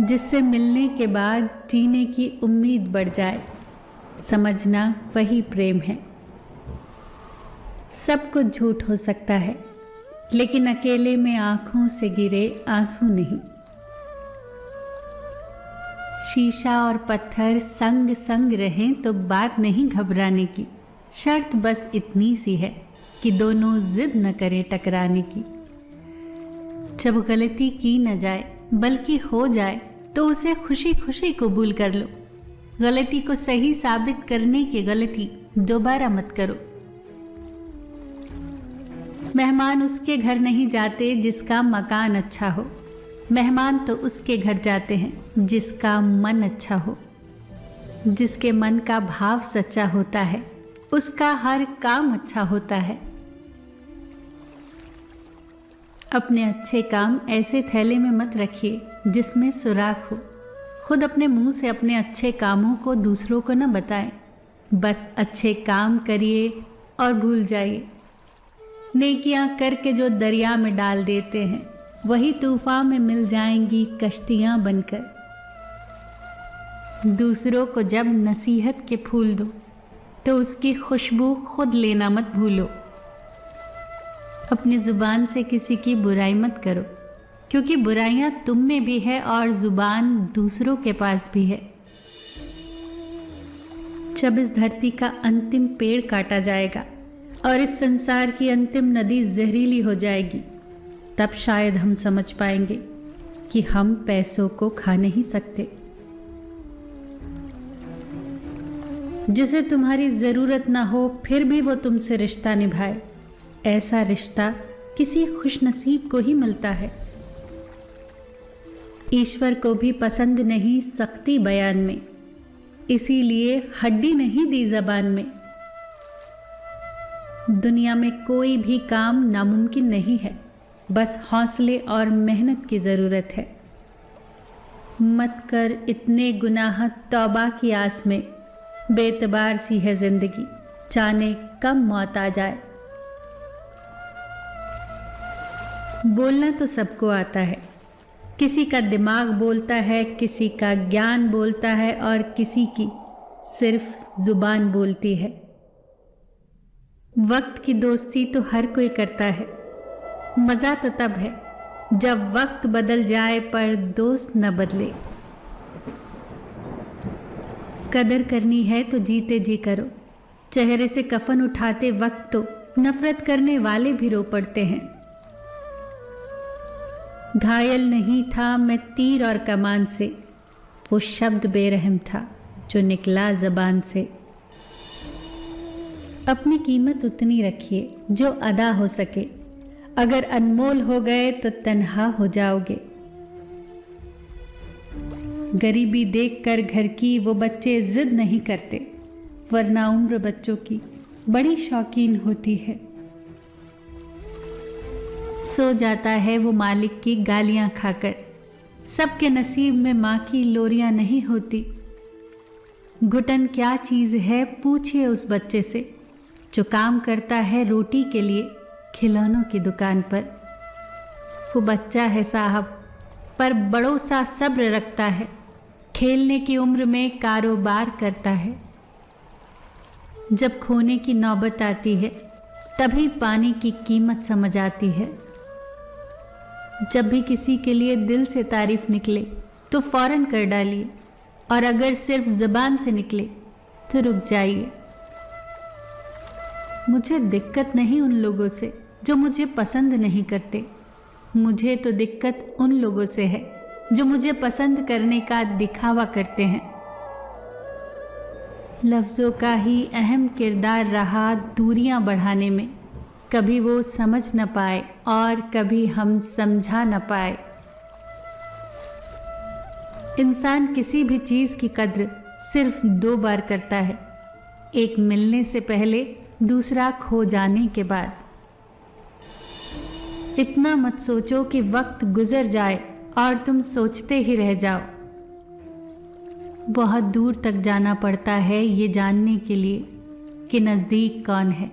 जिससे मिलने के बाद जीने की उम्मीद बढ़ जाए, समझना वही प्रेम है। सब कुछ झूठ हो सकता है, लेकिन अकेले में आंखों से गिरे आंसू नहीं। शीशा और पत्थर संग संग रहें तो बात नहीं घबराने की, शर्त बस इतनी सी है कि दोनों जिद न करें टकराने की। जब गलती की न जाए बल्कि हो जाए तो उसे खुशी खुशी कबूल कर लो। गलती को सही साबित करने की गलती दोबारा मत करो। मेहमान उसके घर नहीं जाते जिसका मकान अच्छा हो, मेहमान तो उसके घर जाते हैं जिसका मन अच्छा हो। जिसके मन का भाव सच्चा होता है उसका हर काम अच्छा होता है। अपने अच्छे काम ऐसे थैले में मत रखिए जिसमें सुराख हो। खुद अपने मुंह से अपने अच्छे कामों को दूसरों को न बताएं। बस अच्छे काम करिए और भूल जाइए। नेकियां करके जो दरिया में डाल देते हैं वही तूफान में मिल जाएंगी कश्तियां बनकर। दूसरों को जब नसीहत के फूल दो तो उसकी खुशबू खुद लेना मत भूलो। अपनी जुबान से किसी की बुराई मत करो, क्योंकि बुराइयां तुम में भी है और जुबान दूसरों के पास भी है। जब इस धरती का अंतिम पेड़ काटा जाएगा और इस संसार की अंतिम नदी जहरीली हो जाएगी, तब शायद हम समझ पाएंगे कि हम पैसों को खा नहीं सकते। जिसे तुम्हारी जरूरत ना हो फिर भी वो तुमसे रिश्ता निभाए, ऐसा रिश्ता किसी खुशनसीब को ही मिलता है। ईश्वर को भी पसंद नहीं सख्ती बयान में, इसीलिए हड्डी नहीं दी जबान में। दुनिया में कोई भी काम नामुमकिन नहीं है, बस हौसले और मेहनत की ज़रूरत है। मत कर इतने गुनाह तौबा की आस में, बेतबार सी है जिंदगी जाने कब मौत आ जाए। बोलना तो सबको आता है, किसी का दिमाग बोलता है, किसी का ज्ञान बोलता है और किसी की सिर्फ जुबान बोलती है। वक्त की दोस्ती तो हर कोई करता है, मज़ा तो तब है जब वक्त बदल जाए पर दोस्त न बदले। कदर करनी है तो जीते जी करो, चेहरे से कफन उठाते वक्त तो नफरत करने वाले भी रो पड़ते हैं। घायल नहीं था मैं तीर और कमान से, वो शब्द बेरहम था जो निकला ज़बान से। अपनी कीमत उतनी रखिए जो अदा हो सके, अगर अनमोल हो गए तो तन्हा हो जाओगे। गरीबी देखकर घर की वो बच्चे जिद नहीं करते, वरना उम्र बच्चों की बड़ी शौकीन होती है। सो जाता है वो मालिक की गालियां खाकर, सबके नसीब में माँ की लोरियां नहीं होती। घुटन क्या चीज़ है पूछिए उस बच्चे से जो काम करता है रोटी के लिए खिलौनों की दुकान पर। वो बच्चा है साहब पर बड़ों सा सब्र रखता है, खेलने की उम्र में कारोबार करता है। जब खोने की नौबत आती है तभी पानी की कीमत समझ आती है। जब भी किसी के लिए दिल से तारीफ निकले तो फौरन कर डालिए, और अगर सिर्फ ज़बान से निकले तो रुक जाइए। मुझे दिक्कत नहीं उन लोगों से जो मुझे पसंद नहीं करते, मुझे तो दिक्कत उन लोगों से है जो मुझे पसंद करने का दिखावा करते हैं। लफ्ज़ों का ही अहम किरदार रहा दूरियां बढ़ाने में, कभी वो समझ न पाए और कभी हम समझा न पाए। इंसान किसी भी चीज़ की कद्र सिर्फ 2 बार करता है, एक मिलने से पहले, दूसरा खो जाने के बाद। इतना मत सोचो कि वक्त गुजर जाए और तुम सोचते ही रह जाओ। बहुत दूर तक जाना पड़ता है ये जानने के लिए कि नज़दीक कौन है।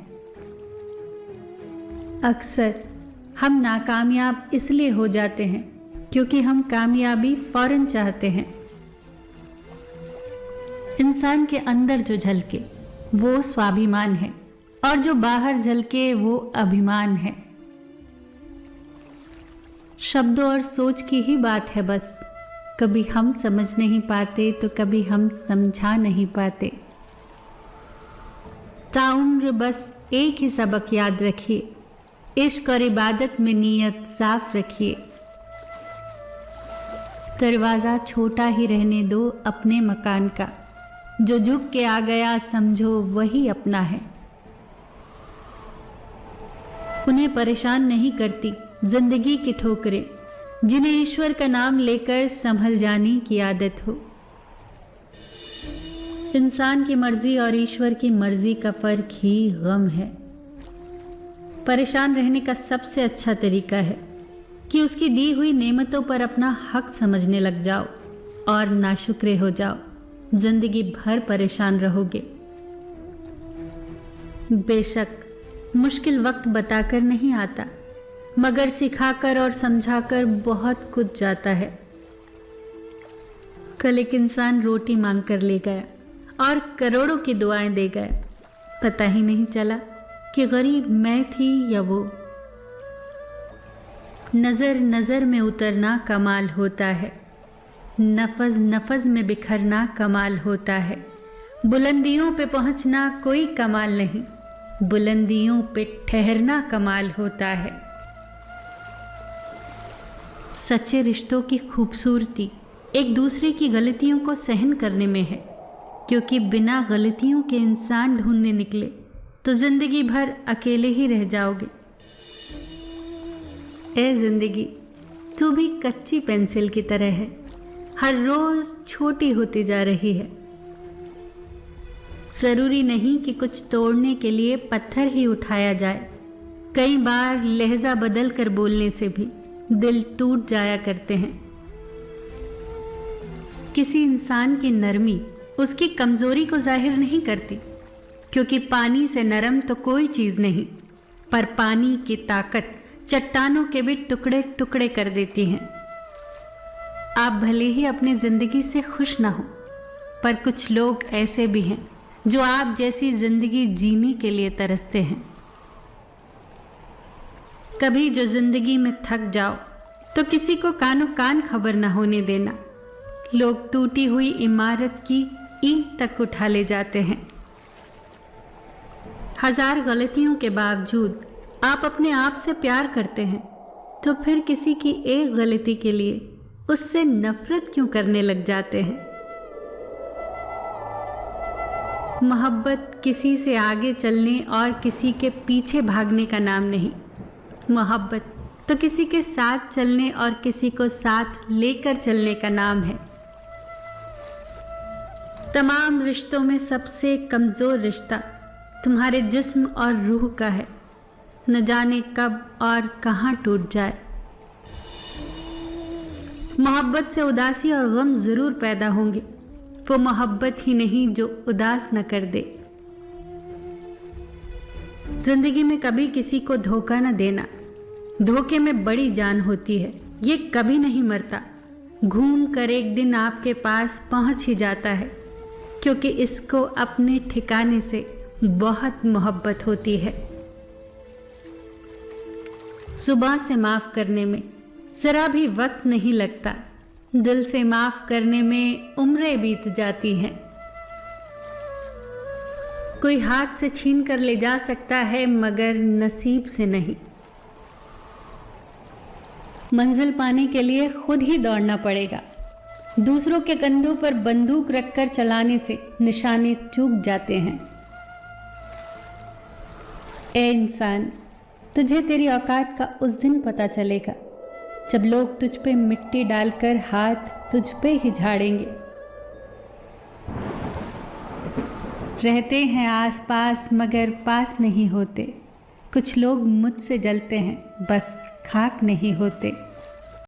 अक्सर हम नाकामयाब इसलिए हो जाते हैं क्योंकि हम कामयाबी फौरन चाहते हैं। इंसान के अंदर जो झलके वो स्वाभिमान है और जो बाहर झलके वो अभिमान है। शब्दों और सोच की ही बात है बस। कभी हम समझ नहीं पाते तो कभी हम समझा नहीं पाते। ताउम्र बस एक ही सबक याद रखिए, इश्क और इबादत में नीयत साफ रखिए। दरवाज़ा छोटा ही रहने दो अपने मकान का, जो झुक के आ गया समझो वही अपना है। उन्हें परेशान नहीं करती जिंदगी की ठोकरें, जिन्हें ईश्वर का नाम लेकर संभल जाने की आदत हो। इंसान की मर्जी और ईश्वर की मर्जी का फर्क ही गम है। परेशान रहने का सबसे अच्छा तरीका है कि उसकी दी हुई नेमतों पर अपना हक समझने लग जाओ और नाशुक्रे हो जाओ। जिंदगी भर परेशान रहोगे। बेशक मुश्किल वक्त बताकर नहीं आता, मगर सिखाकर और समझाकर बहुत कुछ जाता है। कल एक इंसान रोटी मांग कर ले गया और करोड़ों की दुआएं दे गया। पता ही नहीं चला कि गरीब मैं थी या वो। नज़र नज़र में उतरना कमाल होता है, नफज नफज में बिखरना कमाल होता है। बुलंदियों पे पहुंचना कोई कमाल नहीं, बुलंदियों पे ठहरना कमाल होता है। सच्चे रिश्तों की खूबसूरती एक दूसरे की गलतियों को सहन करने में है, क्योंकि बिना गलतियों के इंसान ढूंढने निकले तो जिंदगी भर अकेले ही रह जाओगे। ए जिंदगी, तू भी कच्ची पेंसिल की तरह है, हर रोज छोटी होती जा रही है। जरूरी नहीं कि कुछ तोड़ने के लिए पत्थर ही उठाया जाए। कई बार लहजा बदल कर बोलने से भी दिल टूट जाया करते हैं। किसी इंसान की नरमी उसकी कमजोरी को जाहिर नहीं करती, क्योंकि पानी से नरम तो कोई चीज नहीं, पर पानी की ताकत चट्टानों के भी टुकड़े टुकड़े कर देती हैं। आप भले ही अपनी जिंदगी से खुश ना हो, पर कुछ लोग ऐसे भी हैं जो आप जैसी जिंदगी जीने के लिए तरसते हैं। कभी जो जिंदगी में थक जाओ तो किसी को कानो कान खबर ना होने देना। लोग टूटी हुई इमारत की ईंट तक उठा ले जाते हैं। हजार गलतियों के बावजूद आप अपने आप से प्यार करते हैं, तो फिर किसी की एक गलती के लिए उससे नफरत क्यों करने लग जाते हैं। मोहब्बत किसी से आगे चलने और किसी के पीछे भागने का नाम नहीं। मोहब्बत तो किसी के साथ चलने और किसी को साथ लेकर चलने का नाम है। तमाम रिश्तों में सबसे कमज़ोर रिश्ता तुम्हारे जिस्म और रूह का है। न जाने कब और कहाँ टूट जाए। मोहब्बत से उदासी और गम ज़रूर पैदा होंगे, वो मोहब्बत ही नहीं जो उदास न कर दे। जिंदगी में कभी किसी को धोखा न देना। धोखे में बड़ी जान होती है, ये कभी नहीं मरता। घूम कर एक दिन आपके पास पहुंच ही जाता है, क्योंकि इसको अपने ठिकाने से बहुत मोहब्बत होती है। सुबह से माफ़ करने में ज़रा भी वक्त नहीं लगता, दिल से माफ़ करने में उम्रें बीत जाती हैं। कोई हाथ से छीन कर ले जा सकता है, मगर नसीब से नहीं। मंजिल पाने के लिए खुद ही दौड़ना पड़ेगा। दूसरों के कंधों पर बंदूक रखकर चलाने से निशाने चूक जाते हैं। ए इंसान, तुझे तेरी औकात का उस दिन पता चलेगा जब लोग तुझ पे मिट्टी डालकर हाथ तुझ पे ही झाड़ेंगे। रहते हैं आसपास मगर पास नहीं होते। कुछ लोग मुझसे जलते हैं, बस खाक नहीं होते।